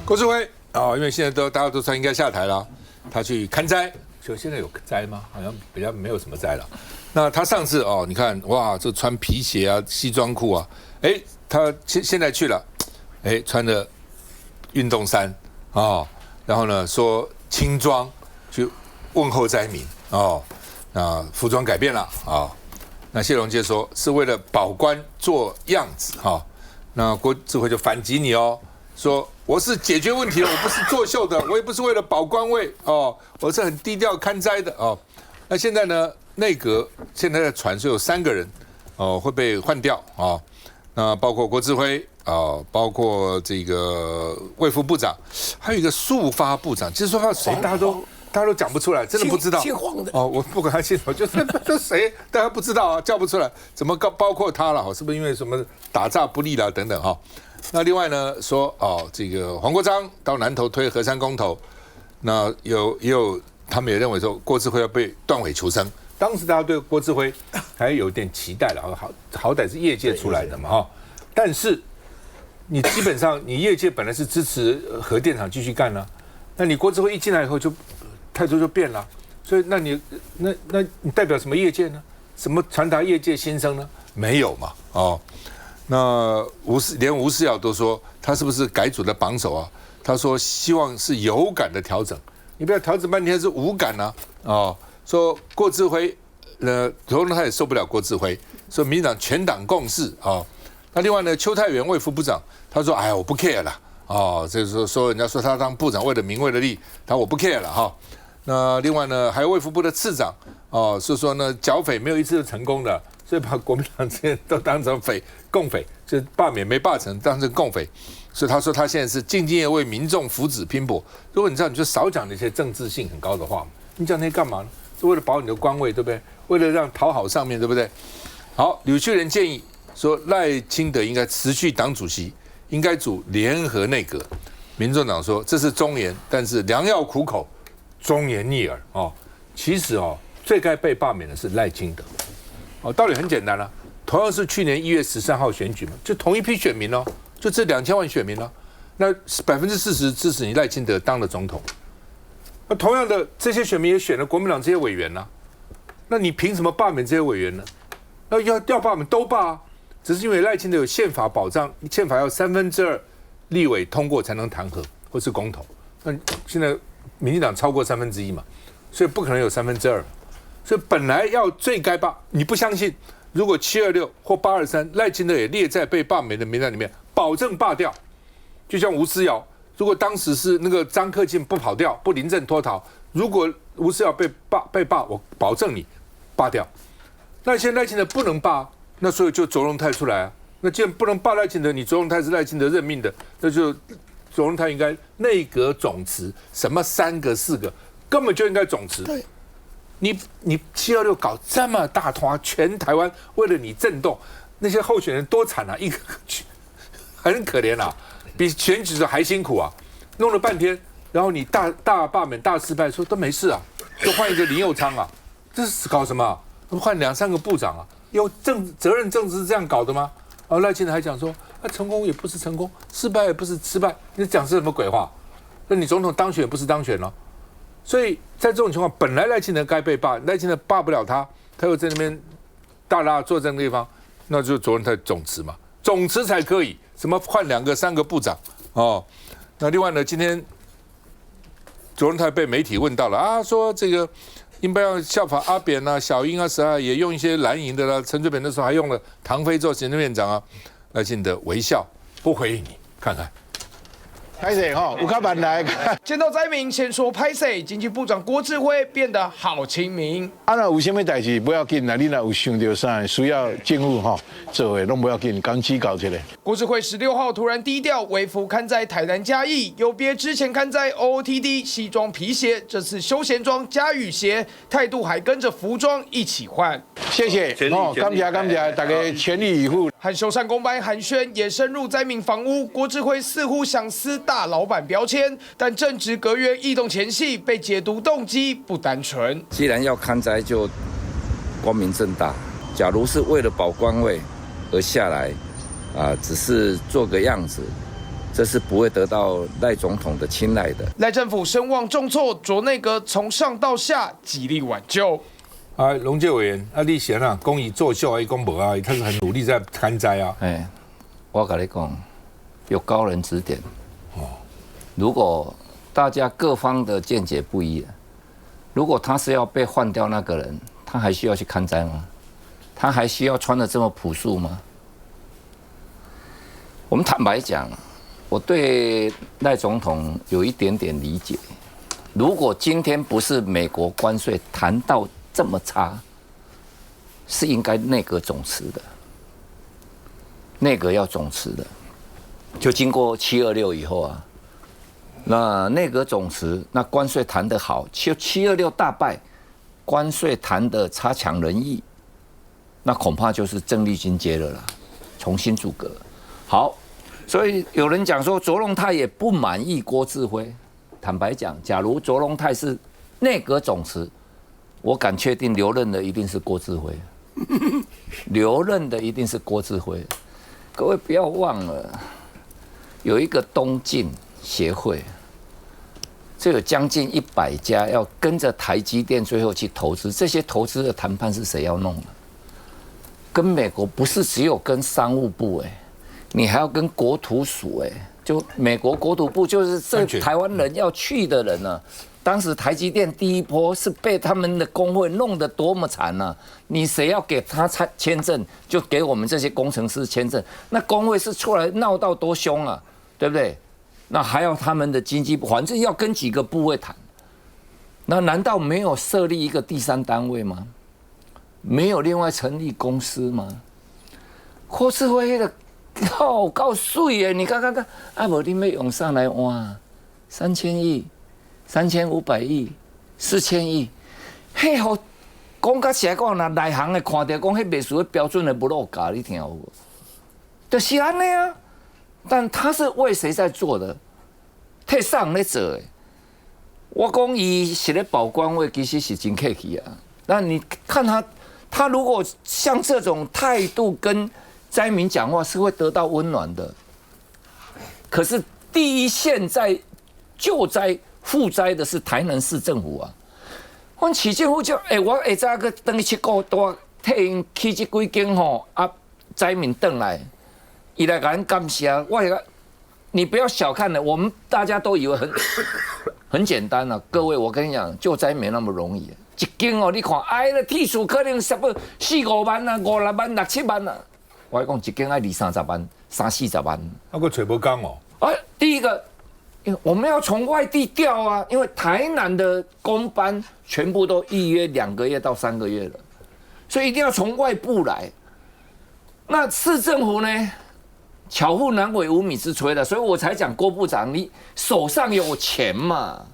郭志辉因为现在大家都说应该下台了，他去看灾，就现在有灾吗？好像比较没有什么灾了。那他上次你看哇，这穿皮鞋啊、西装裤啊，他现在去了，穿着运动衫然后呢说轻装去问候灾民那服装改变了那谢龙介说是为了保官做样子那郭志辉就反击你说我是解决问题的，我不是作秀的，我也不是为了保官位我是很低调看灾的那现在呢，内阁现在在传说有3个人会被换掉那包括郭志辉包括这个卫福部长，还有一个速发部长，其实速发谁大家都讲不出来，真的不知道。姓黄的我不管他姓什么，就是谁大家不知道叫不出来，怎么包括他了是不是因为什么打诈不利了等等那另外呢说这个黄国昌到南投推核三公投，那也有他们也认为说郭志辉要被断尾求生。当时大家对郭志辉还有点期待了，好歹是业界出来的嘛但是你基本上你业界本来是支持核电厂继续干那你郭志辉一进来以后就态度就变了，所以那你代表什么业界呢？什么传达业界心声呢？没有嘛那连吴思瑶都说他是不是改组的榜首他说希望是有感的调整，你不要调整半天是无感说郭志辉头他也受不了郭志辉，说民进党全党共识那另外呢，邱泰源卫福部长他说我不 care 了就是说人家说他当部长为了名为了利，他说我不 care 了那另外呢，还有卫福部的次长是说呢剿匪没有一次是成功的，所以把国民党这些都当成共匪，就罢免没罢成，当成共匪。所以他说他现在是兢兢业业为民众福祉拼搏。如果你这样，你就少讲那些政治性很高的话嘛。你讲那些干嘛呢？是为了保你的官位，对不对？为了让讨好上面，对不对？好，吕秀莲建议说赖清德应该持续党主席，应该组联合内阁。民众党说这是忠言，但是良药苦口，忠言逆耳其实最该被罢免的是赖清德道理很简单同样是去年1月13号选举嘛，就同一批选民就这2000万选民那40%支持你赖清德当了总统。那同样的这些选民也选了国民党这些委员那你凭什么罢免这些委员呢？那要罢免都罢只是因为赖清德有宪法保障，宪法要2/3立委通过才能弹劾或是公投。那现在民进党超过1/3嘛，所以不可能有2/3。所以本来要最该罢，你不相信？如果726或823，赖清德也列在被罢免的名单里面，保证罢掉。就像吴思瑶，如果当时是那个张克进不跑掉，不临阵脱逃，如果吴思瑶被罢，我保证你罢掉。那现在赖清德不能罢，那所以就卓荣泰出来那既然不能罢赖清德，你卓荣泰是赖清德任命的，那就卓荣泰应该内阁总辞，什么3个4个，根本就应该总辞。对。你726搞这么大团，全台湾为了你震动，那些候选人多惨一个很可怜比选举的还辛苦弄了半天，然后你大罢免大失败，说都没事就换一个林右昌这是搞什么换2-3个部长有责任政治是这样搞的吗？赖清德还讲说成功也不是成功，失败也不是失败，你讲是什么鬼话？那你总统当选也不是当选所以在这种情况，本来赖清德该被罢，赖清德罢不了他又在那边大拉坐在那个地方，那就卓荣泰总辞嘛，总辞才可以，什么换2个3个部长那另外呢，今天卓荣泰被媒体问到了说这个应该要效法阿扁小英谁也用一些蓝营的陈水扁那时候还用了唐飞做行政院长赖清德微笑不回应你，看看。拍摄有较慢来。见到灾民，先说拍摄，经济部长郭志辉变得好亲民。若有什么代志不要紧你若有想到啥需要政府做的，拢不要紧，刚指教一下。郭志辉16号突然低调，微服看在台南嘉义，有别之前看在 OOTD 西装皮鞋，这次休闲装加雨鞋，态度还跟着服装一起换。谢谢感谢大家全力以赴。和修缮工班寒暄，也深入灾民房屋。郭志辉似乎想撕大老板标签，但正值阁员异动前夕，被解读动机不单纯。既然要看灾，就光明正大。假如是为了保官位而下来，只是做个样子，这是不会得到赖总统的青睐的。赖政府声望重挫，卓内阁从上到下极力挽救。龙介委员，立贤啊，公益作秀啊，公博啊，他是很努力在看灾啊。我跟你讲，有高人指点。如果大家各方的见解不一，如果他是要被换掉那个人，他还需要去看灾吗？他还需要穿得这么朴素吗？我们坦白讲，我对赖总统有一点点理解。如果今天不是美国关税谈到这么差，是应该内阁总辞的，内阁要总辞的。就经过726以后啊。那内阁总辞，那关税谈得好，726大败，关税谈得差强人意，那恐怕就是郑丽君接了啦，重新组阁。好，所以有人讲说卓荣泰也不满意郭志辉。坦白讲，假如卓荣泰是内阁总辞，我敢确定留任的一定是郭志辉，留任的一定是郭志辉。各位不要忘了，有一个东进协会。这有将近100家要跟着台积电最后去投资，这些投资的谈判是谁要弄的？跟美国不是只有跟商务部你还要跟国土署就美国国土部就是这台湾人要去的人呢。当时台积电第一波是被他们的工会弄得多么惨呢？你谁要给他签证，就给我们这些工程师签证，那工会是出来闹到多凶啊，对不对？那还要他们的经济部，反正要跟几个部会谈。那难道没有设立一个第三单位吗？没有另外成立公司吗？郭志辉的够水耶！你看，无你要用上来哇，3000亿、3500亿、4000亿，嘿好，讲到起来讲，那内行的看到讲，迄袂属于标准的不落价，你听有无？就是安尼啊。但他是为谁在做的？替上在做的。我讲伊是咧保官位，其实是真客气啊。那你看他如果像这种态度跟灾民讲话，是会得到温暖的。可是第一线在救灾负灾的是台南市政府啊。阮市政府就我下早个等7个多替因起这几间灾民转来。伊来给人感谢，你不要小看了，我们大家都以为很简单啊。各位，我跟你讲，救灾没那么容易。一间你看，那替数可能4、5万啊，5、6万、6、7万啊。我讲一间要20、30万、30、40万。那个找不刚哦。第一个，我们要从外地调啊，因为台南的工班全部都预约2个月到3个月了，所以一定要从外部来。那市政府呢？巧妇难为无米之炊的，所以我才讲郭部长，你手上有钱嘛，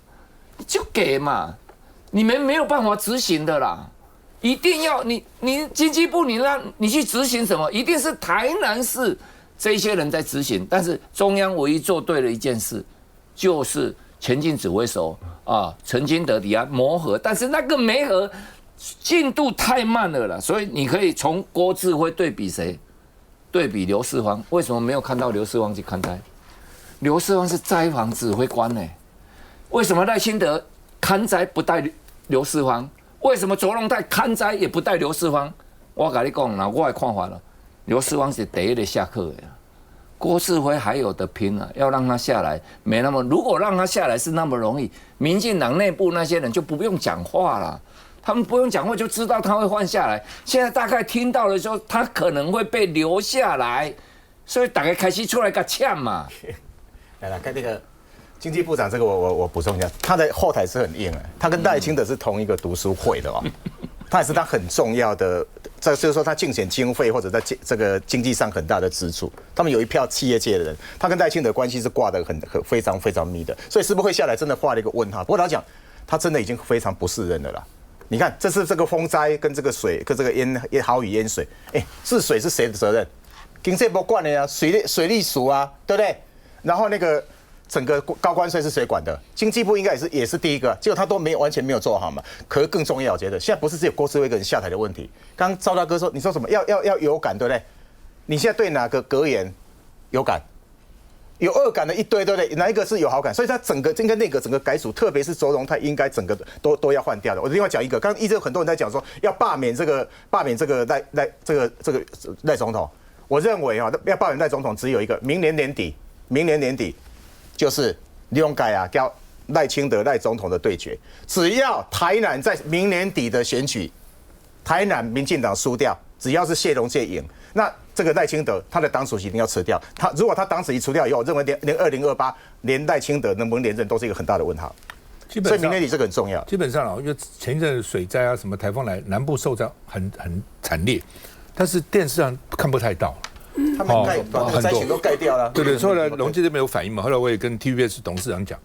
你就给嘛，你们没有办法执行的啦，一定要你经济部你去执行什么，一定是台南市这些人在执行，但是中央唯一做对了一件事，就是前进指挥手陈金德底下磨合，但是那个磨合进度太慢了啦，所以你可以从郭志辉对比谁？对比刘世芳，为什么没有看到刘世芳去看灾？刘世芳是灾防指挥官呢，为什么赖清德看灾不带刘世芳？为什么卓荣泰看灾也不带刘世芳？我跟你讲啦，我的看法了，刘世芳是第一个下课的，郭志辉还有得拼啊，要让他下来没那么，如果让他下来是那么容易，民进党内部那些人就不用讲话了。他们不用讲话就知道他会换下来，现在大概听到了说他可能会被留下来，所以大家开始出来个呛嘛。来看这个经济部长，这个我补充一下，他的后台是很硬他跟赖清德是同一个读书会的他也是他很重要的，这就是说他竞选经费或者在这个经济上很大的支出。他们有一票企业界的人，他跟赖清德关系是挂得很非常非常密的，所以是不是会下来真的画了一个问号。不过老讲，他真的已经非常不是人了啦。你看，这是这个风灾跟这个水跟这个豪雨淹水，治水是谁的责任？经济部管的啊，水利署啊，对不对？然后那个整个高关税是谁管的？经济部应该也是第一个，结果他都完全没有做好嘛。可是更重要，我觉得现在不是只有郭志辉一个人下台的问题。刚刚赵大哥说，你说什么要有感，对不对？你现在对哪个阁员有感？有恶感的一堆，对不对？哪一个是有好感？所以他整个应该内阁整个改组，特别是周荣泰，应该整个都要换掉的。我另外讲一个，刚刚一直有很多人在讲说要罢免这个赖总统。我认为啊，要罢免赖总统只有一个，明年年底就是利用改啊，叫赖清德赖总统的对决。只要台南在明年底的选举，台南民进党输掉，只要是谢龙介赢，那这个赖清德他的党主席一定要辞掉。如果他党主席除掉以后，我认为连2028连赖清德能不能连任都是一个很大的问号。所以明年底这个很重要。基本上啊，因为前一阵水灾啊，什么台风来，南部受灾很惨烈，但是电视上看不太到。他们把灾情都盖掉了。对，后来龙基这边有反应嘛，后来我也跟 TVBS 董事长讲，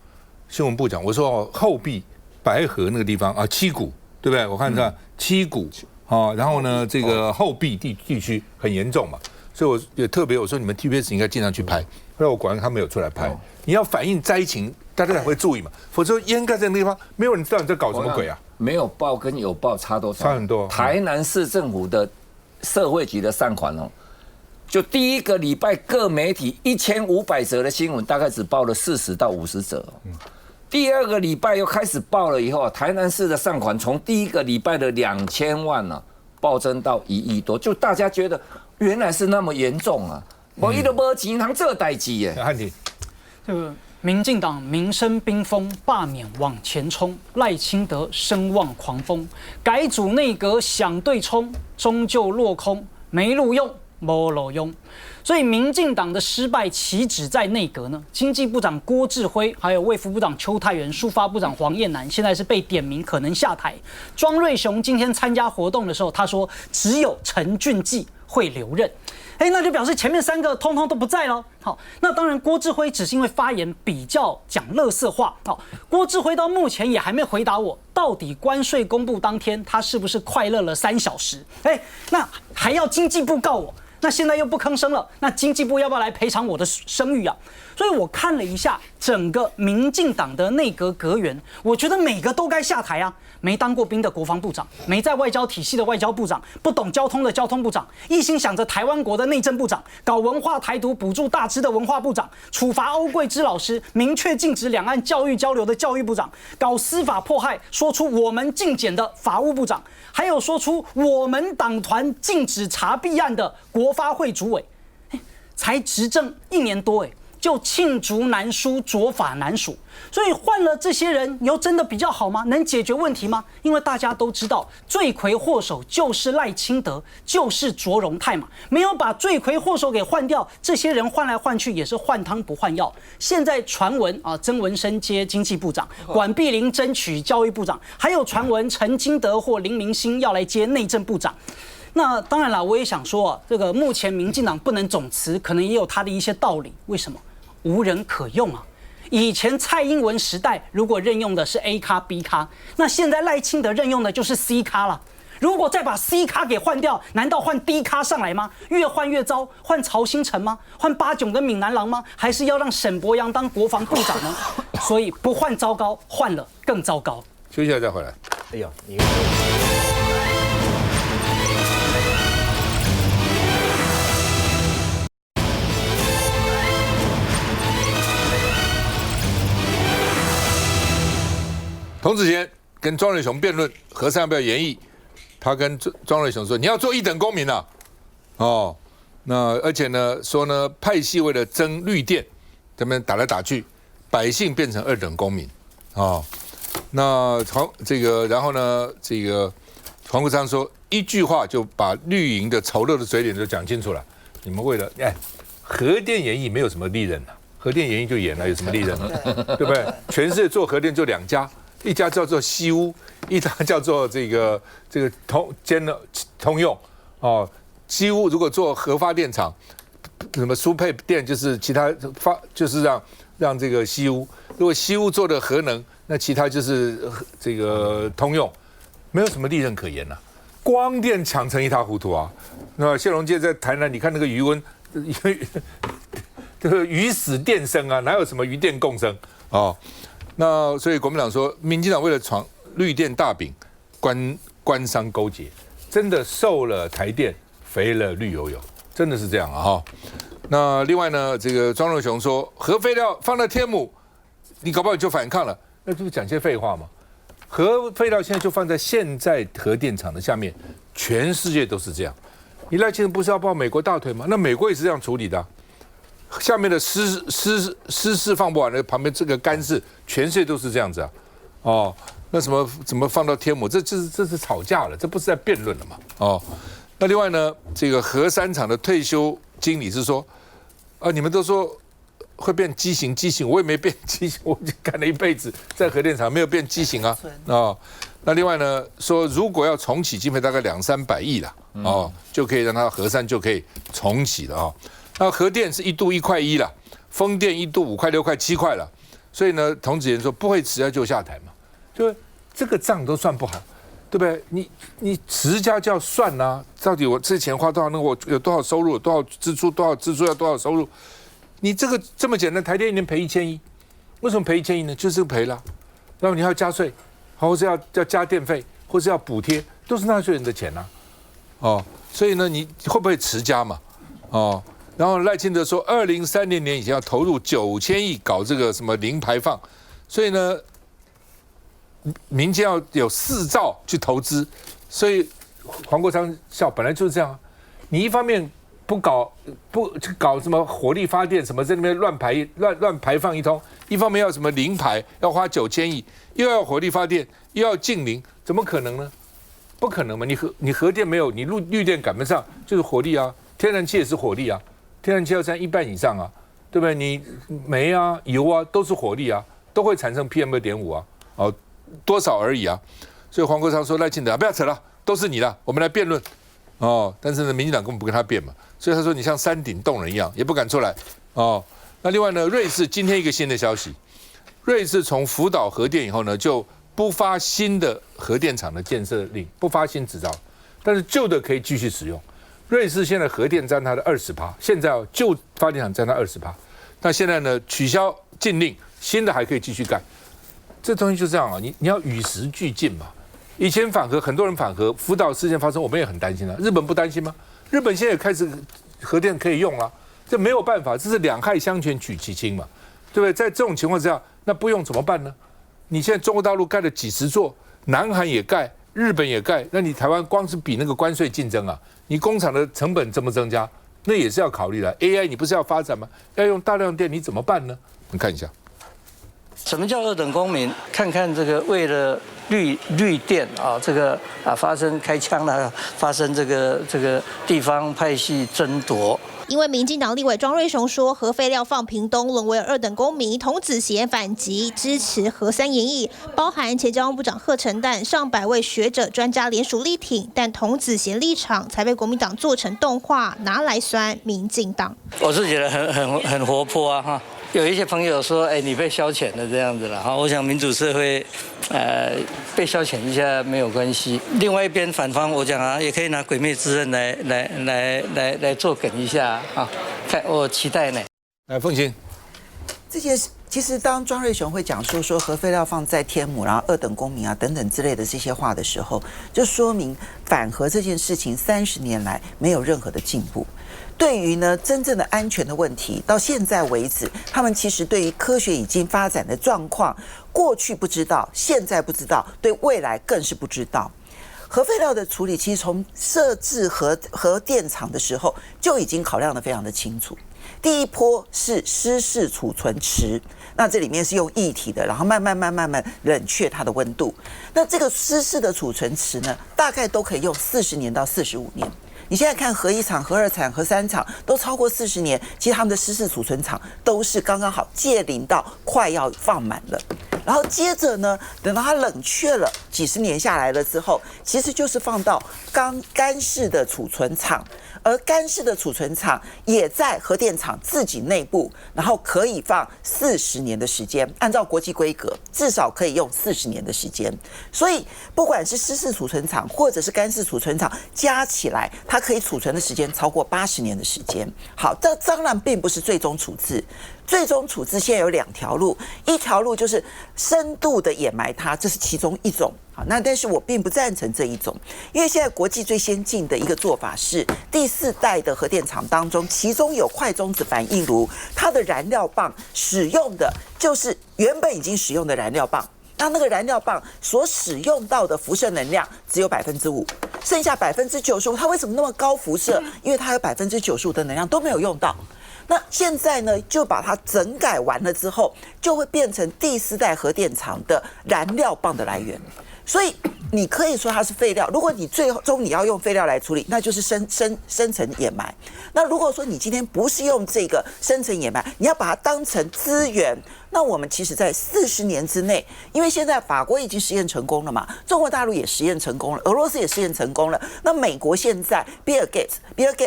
新闻部讲，我说后壁白河那个地方啊，七股对不对？我看一下七股啊，然后呢，这个后壁地区很严重嘛，所以我也特别我说你们 TVBS 应该经常去拍。后来我果然他没有出来拍，你要反映灾情，大家才会注意嘛，否则掩盖在那个地方，没有人知道你在搞什么鬼啊。没有报跟有报差多少？差很多。台南市政府的社会局的善款哦。就第一个礼拜各媒体1500则的新闻，大概只报了40到50则。第二个礼拜又开始报了以后，台南市的善款从第一个礼拜的2000万呢，暴增到1亿多，就大家觉得原来是那么严重啊！我一都没钱，能这代志耶？汉庭，这个民进党民生冰封，罢免往前冲，赖清德声望狂风，改组内阁想对冲，终究落空，没路用。没路用，所以民进党的失败岂止在内阁呢？经济部长郭志辉，还有卫福部长邱泰源、抒发部长黄彦南，现在是被点名可能下台。庄瑞雄今天参加活动的时候，他说只有陈俊记会留任。那就表示前面3个通通都不在了。好，那当然郭志辉只是因为发言比较讲垃圾话。好，郭志辉到目前也还没回答我，到底关税公布当天他是不是快乐了3小时？那还要经济部告我。那现在又不吭声了，那经济部要不要来赔偿我的声誉啊？所以我看了一下整个民进党的内阁阁员，我觉得每个都该下台啊！没当过兵的国防部长，没在外交体系的外交部长，不懂交通的交通部长，一心想着台湾国的内政部长，搞文化台独补助大支的文化部长，处罚欧桂芝老师，明确禁止两岸教育交流的教育部长，搞司法迫害，说出我们禁检的法务部长，还有说出我们党团禁止查弊案的国发会主委，才执政1年多，就罄竹难书，拙法难数。所以换了这些人，又真的比较好吗？能解决问题吗？因为大家都知道，罪魁祸首就是赖清德，就是卓荣泰嘛。没有把罪魁祸首给换掉，这些人换来换去也是换汤不换药。现在传闻啊，曾文生接经济部长，管碧玲争取教育部长，还有传闻陈金德或林明欣要来接内政部长。那当然了，我也想说，这个目前民进党不能总辞，可能也有他的一些道理。为什么？无人可用啊！以前蔡英文时代，如果任用的是 A 咖 B 咖，那现在赖清德任用的就是 C 咖了。如果再把 C 咖给换掉，难道换 D 咖上来吗？越换越糟，换曹兴诚吗？换巴炯跟闽南郎吗？还是要让沈伯洋当国防部长呢？所以不换糟糕，换了更糟糕。休息一下再回来。哎呦，你。童子贤跟庄瑞雄辩论和尚要不要延役，他跟庄瑞雄说：“你要做一等公民啊！”哦，那而且呢说呢，派系为了争绿电，他们打来打去，百姓变成2等公民哦。那然后呢，这个黄国昌说一句话就把绿营的丑陋的嘴脸都讲清楚了。你们为了核电延役没有什么利润啊，核电延役就延了，有什么利润啊？对不对？全世界做核电就2家。一家叫做西屋，一家叫做这个通用哦。西屋如果做核发电厂，什么输配电就是其他就是让这个西屋。如果西屋做的核能，那其他就是这个通用，没有什么利润可言了。光电抢成一塌糊涂啊！那谢龙介在台南，你看那个余温，这个鱼死电生啊，哪有什么鱼电共生哦？那所以国民党说，民进党为了闯绿电大饼，官商勾结，真的瘦了台电，肥了绿油油，真的是这样啊哈。那另外呢，这个庄荣雄说，核废料放到天母，你搞不好就反抗了，那就是讲些废话嘛。核废料现在就放在现在核电厂的下面，全世界都是这样。你赖清德不是要抱美国大腿吗？那美国也是这样处理的、下面的湿事放不完的，旁边这个干事，全世界都是这样子啊。哦，那怎么放到天母？这是吵架了，这不是在辩论了嘛？哦，那另外呢，这个核三厂的退休经理是说，你们都说会变畸形，我也没变畸形，我就干了一辈子在核电厂，没有变畸形啊。那另外呢，说如果要重启，经费大概200-300亿啦，就可以让它核三就可以重启了啊。那核电是1度1块1啦，风电1度5块6块7块了，所以呢，童子贤说不会迟下就下台嘛，就这个账都算不好，对不对？你持家就要算啊，到底我这钱花多少，那我有多少收入，有多少支出，多少支出要多少收入。你这个这么简单，台电1年赔1000亿，为什么赔1000亿呢？就是赔了，然后你还要加税，或是要加电费，或是要补贴，都是纳税人的钱啊，所以呢，你会不会持家嘛？然后赖清德说，2030年以前要投入9000亿搞这个什么零排放，所以呢，民间要有4兆去投资，所以黄国昌笑本来就是这样啊，你一方面不搞什么火力发电什么在那边乱排放一通，一方面要什么零排要花9000亿，又要火力发电又要净零，怎么可能呢？不可能嘛！你核电没有，你绿电赶不上，就是火力啊，天然气也是火力啊，天然气要占1半以上啊，对不对？你煤啊、油啊都是火力啊，都会产生 PM2.5啊，多少而已啊。所以黄国昌说赖清德不要扯了，都是你了，我们来辩论但是呢，民进党根本不跟他辩嘛，所以他说你像山顶洞人一样，也不敢出来那另外呢，瑞士今天一个新的消息，瑞士从福岛核电以后呢，就不发新的核电厂的建设令，不发新执照，但是旧的可以继续使用。瑞士现在核电占它的20%，现在旧发电厂占它20%，那现在呢取消禁令，新的还可以继续盖。这东西就这样啊，你要与时俱进嘛。以前反核，很多人反核，福岛事件发生，我们也很担心啊。日本不担心吗？日本现在也开始核电可以用了，这没有办法，这是两害相权取其轻嘛，对不对？在这种情况之下，那不用怎么办呢？你现在中国大陆盖了几10座，南韩也盖，日本也盖，那你台湾光是比那个关税竞争啊，你工厂的成本这么增加，那也是要考虑的。AI 你不是要发展吗？要用大量电，你怎么办呢？我们看一下。什么叫2等公民？看看这个为了绿电这个发生开枪了，发生这个地方派系争夺。因为民进党立委庄瑞雄说核废料放屏东沦为2等公民，童子贤反击支持核3研议，包含前交通部长贺陈旦上百位学者专家联署力挺，但童子贤立场才被国民党做成动画拿来酸民进党。我是觉得很活泼啊哈。有一些朋友说，你被消遣了这样子了哈。我想民主社会，被消遣一下没有关系。另外一边反方，我讲啊，也可以拿《鬼灭之刃》来做梗一下啊。看我期待呢。来，凤琴，这件事其实当庄瑞雄会讲说核废料放在天母，然后2等公民啊等等之类的这些话的时候，就说明反核这件事情30年来没有任何的进步。对于呢真正的安全的问题，到现在为止，他们其实对于科学已经发展的状况，过去不知道，现在不知道，对未来更是不知道。核废料的处理，其实从设置核电厂的时候就已经考量得非常的清楚。第一波是湿式储存池，那这里面是用液体的，然后慢慢冷却它的温度。那这个湿式的储存池呢，大概都可以用40年到45年。你现在看核1厂、核2厂、核3厂都超过40年，其实他们的湿式储存厂都是刚刚好届临到快要放满了。然后接着呢，等到它冷却了几十年下来了之后，其实就是放到干式的储存厂，而干式的储存厂也在核电厂自己内部，然后可以放40年的时间，按照国际规格，至少可以用40年的时间。所以不管是湿式储存厂或者是干式储存厂，加起来它可以储存的时间超过80年的时间。好，这当然并不是最终处置。最终处置现在有2条路，一条路就是深度的掩埋它，这是其中一种。好，那但是我并不赞成这一种，因为现在国际最先进的一个做法是第4代的核电厂当中，其中有快中子反应炉，它的燃料棒使用的就是原本已经使用的燃料棒。那个燃料棒所使用到的辐射能量只有5%，剩下95%，它为什么那么高辐射？因为它有95%的能量都没有用到。那现在呢，就把它整改完了之后，就会变成第4代核电厂的燃料棒的来源。所以你可以说它是废料，如果你最终你要用废料来处理，那就是深层掩埋。那如果说你今天不是用这个深层掩埋，你要把它当成资源，那我们其实在40年之内，因为现在法国已经实验成功了嘛，中国大陆也实验成功了，俄罗斯也实验成功了，那美国现在比尔盖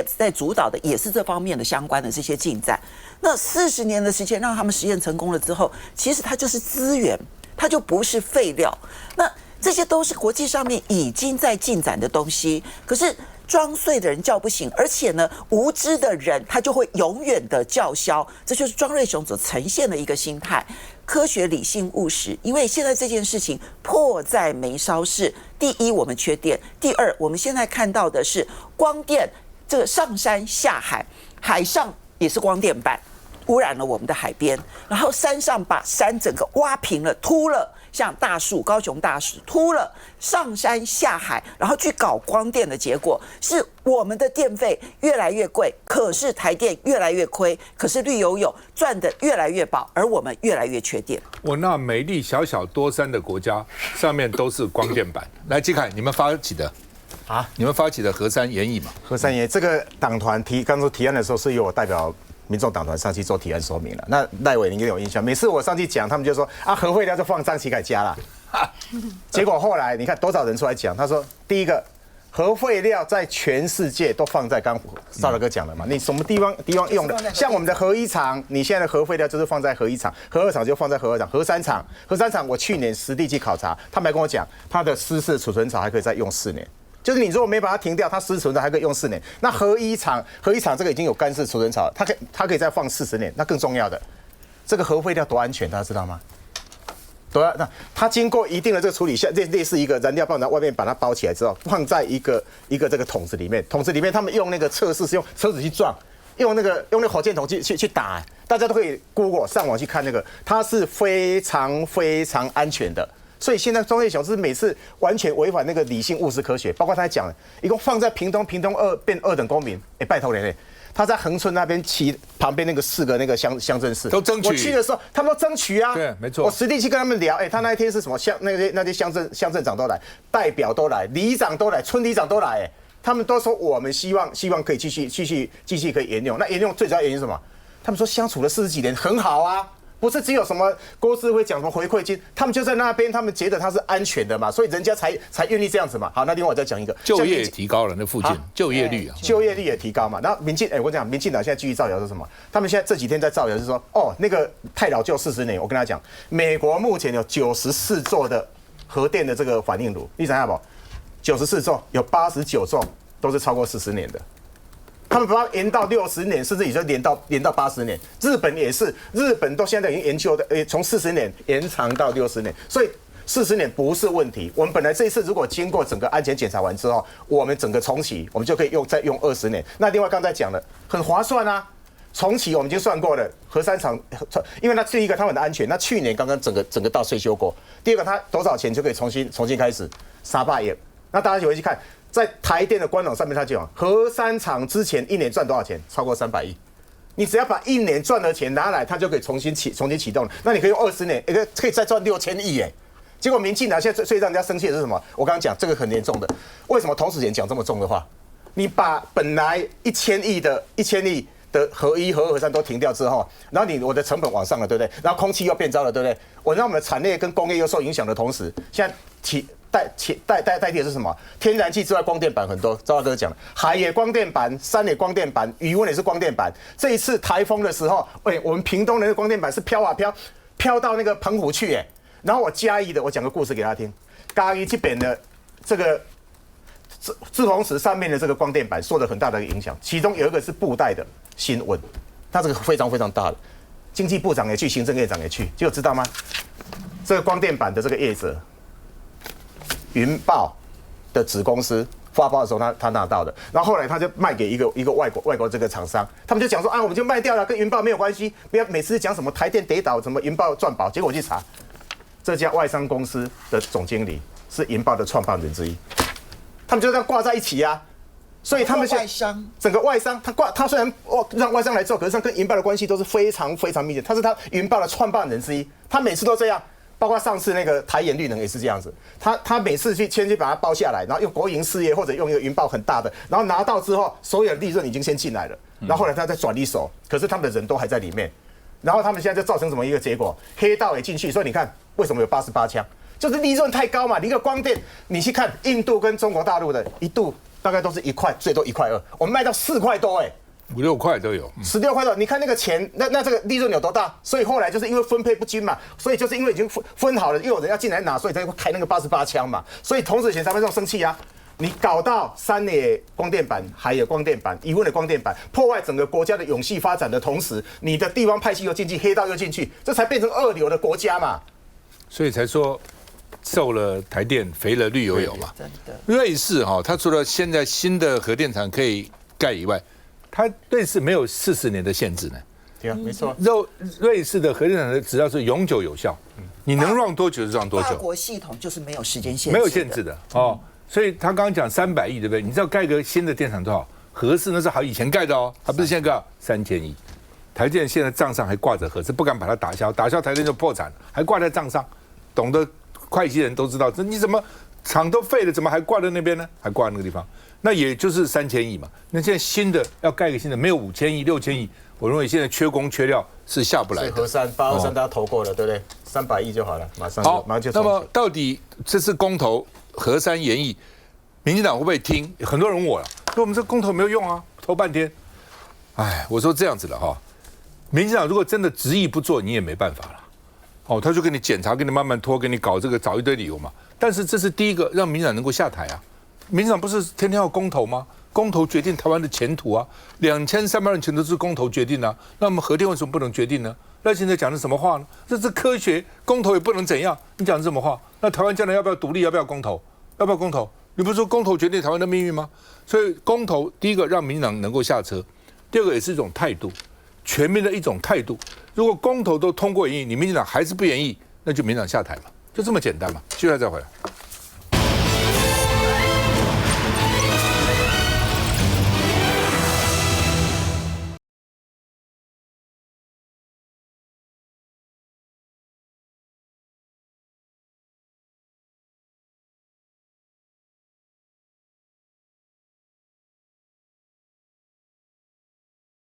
茨在主导的也是这方面的相关的这些进展。那40年的时间让他们实验成功了之后，其实它就是资源，它就不是废料。那这些都是国际上面已经在进展的东西，可是装睡的人叫不醒，而且呢，无知的人他就会永远的叫嚣，这就是庄瑞雄所呈现的一个心态：科学、理性、务实。因为现在这件事情迫在眉梢是：第一，我们缺电；第二，我们现在看到的是光电这个上山下海，海上也是光电板，污染了我们的海边，然后山上把山整个挖平了、秃了。像大树，高雄大树秃了，上山下海，然后去搞光电的结果是我们的电费越来越贵，可是台电越来越亏，可是绿油油赚得越来越饱，而我们越来越缺电。那美丽小小多山的国家，上面都是光电板。来，季凯，你们发起的啊？你们发起的核三研议嘛？核三研这个党团刚说提案的时候，是由我代表民众党团上去做提案说明了。那赖委你应该有印象，每次我上去讲，他们就说啊，核废料就放张启凯家了。结果后来你看多少人出来讲，他说第一个核废料在全世界都放在刚邵大哥讲了嘛，你什么地方用的，像我们的核一厂，你现在的核废料就是放在核一厂，核二厂就放在核二厂，核三厂我去年实地去考察，他们还跟我讲，它的湿式储存槽还可以再用4年。就是你如果没把它停掉，它湿存的还可以用4年。那核一厂这个已经有干式储存槽，它可以再放40年。那更重要的，这个核废料多安全，大家知道吗？那它经过一定的这个处理，像类似一个燃料棒，然后外面把它包起来之后，放在一个这个桶子里面。桶子里面他们用那个测试是用车子去撞，用那个火箭筒去打，大家都可以 Google 上网去看那个，它是非常非常安全的。所以现在庄瑞雄是每次完全违反那个理性务实科学，包括他讲，一共放在屏东变2等公民，拜托你，他在恒春那边旁边那个4个那个乡镇市都争取，我去的时候他们都争取啊，对，没错，我实地去跟他们聊，他那一天是什么那些乡镇长都来，代表都来，里长都来，村里长都来，他们都说我们希望可以继续可以沿用，那沿用最主要原因是什么？他们说相处了40几年很好啊。不是只有什么郭市会讲什么回馈金，他们就在那边，他们觉得它是安全的嘛，所以人家才愿意这样子嘛。好，那另外我再讲一个，就业也提高了，那附近就业率啊，就业率也提高嘛。然后我讲民进党现在继续造谣是什么？他们现在这几天在造谣是说，那个太老旧40年，我跟他讲，美国目前有94座的核电的这个反应炉，你想想不？94座有89座都是超过40年的。他们把它延到60年，甚至也就延到80年。日本也是，日本都现在已经研究的，从40年延长到60年，所以40年不是问题。我们本来这一次如果经过整个安全检查完之后，我们整个重启，我们就可以再用20年。那另外刚才讲了，很划算啊。重启我们已经算过了，核三厂，因为它第一个它很安全，那去年刚刚整个到税修过。第二个它多少钱就可以重新开始300亿。那大家就会去看。在台电的官网上面，他讲核三厂之前1年赚多少钱？超过300亿。你只要把1年赚的钱拿来，它就可以重新启动了。那你可以用20年，可以再赚6000亿哎。结果民进党现在最让人家生气的是什么？我刚刚讲这个很严重的，为什么同时间讲这么重的话？你把本来1000亿的核1、核2、核3都停掉之后，然后我的成本往上了，对不对？然后空气又变糟了，对不对？我让我们的产业跟工业又受影响的同时，现在代替的是什么？天然气之外，光电板很多。赵大哥讲了，海也光电板，山也光电板，余温也是光电板。这一次台风的时候，我们屏东的那个光电板是飘啊飘到那个澎湖去，然后我嘉义的，我讲个故事给他听。嘉义这边的这个志宏池上面的这个光电板受了很大的影响，其中有一个是布袋的新闻，它这个非常非常大的。经济部长也去，行政院长也去，结果知道吗？这个光电板的这个业者，云豹的子公司发包的时候他拿到的，然后后来他就卖给一个外国这个厂商，他们就讲说啊，我们就卖掉了，跟云豹没有关系，不要每次讲什么台电跌倒，什么云豹赚饱，结果我去查，这家外商公司的总经理是云豹的创办人之一，他们就这样挂在一起啊。所以他们外商整个外商，他虽然让外商来做，可是他跟云豹的关系都是非常非常密切。他是他云豹的创办人之一，他每次都这样，包括上次那个台盐绿能也是这样子。他每次去把它包下来，然后用国营事业或者用一个云豹很大的，然后拿到之后，所有的利润已经先进来了，然后后来他再转一手，可是他们的人都还在里面，然后他们现在就造成什么一个结果？黑道也进去，所以你看为什么有88枪，就是利润太高嘛。你一个光电，你去看印度跟中国大陆的一度。大概都是1块，最多1块2，我们卖到4块多5、6块都有，16块多。你看那个钱，那这个利润有多大？所以后来就是因为分配不均嘛，所以就是因为已经分好了，又有人要进来拿，所以才会开那个88枪嘛。所以童子贤才会这种生气啊！你搞到山野光电板、海野光电板、疑问的光电板，破坏整个国家的永续发展的同时，你的地方派系又进去，黑道又进去，这才变成2流的国家嘛。所以才说。瘦了台电，肥了绿油油嘛。真的。瑞士哈，它除了现在新的核电厂可以盖以外，它瑞士没有40年的限制呢。对啊，没错。瑞士的核电厂的只要是永久有效，你能 run 多久就 run 多久。法国系统就是没有时间限制，没有限制的哦。所以他刚刚讲300亿，对不对？你知道盖个新的电厂多少？核四那是好以前盖的哦，还不是现在盖3000亿。台电现在账上还挂着核四，不敢把它打消，打消台电就破产了，还挂在账上，懂得。会计人都知道，这你怎么厂都废了，怎么还挂在那边呢？还挂在那个地方，那也就是3000亿嘛。那现在新的要盖一个新的，没有5000亿、6000亿，我认为现在缺工缺料是下不来的。所以核三823大家投过了，对不对？300亿就好了，马上就。那么到底这次公投核三延议，民进党会不会听？很多人问我了，说我们这公投没有用啊，投半天。哎，我说这样子的哈，民进党如果真的执意不做，你也没办法了。哦，他就给你检查，给你慢慢拖，给你搞这个，找一堆理由嘛。但是这是第一个让民进党能够下台啊。民进党不是天天要公投吗？公投决定台湾的前途啊，2300万前途是公投决定啊。那么核电为什么不能决定呢？那现在讲的什么话呢？这是科学，公投也不能怎样。你讲的什么话？那台湾将来要不要独立？要不要公投？要不要公投？你不是说公投决定台湾的命运吗？所以公投第一个让民进党能够下车，第二个也是一种态度。全面的一种态度。如果公投都通过延议，你民进党还是不延议，那就民进党下台嘛，就这么简单嘛。接下来再回来。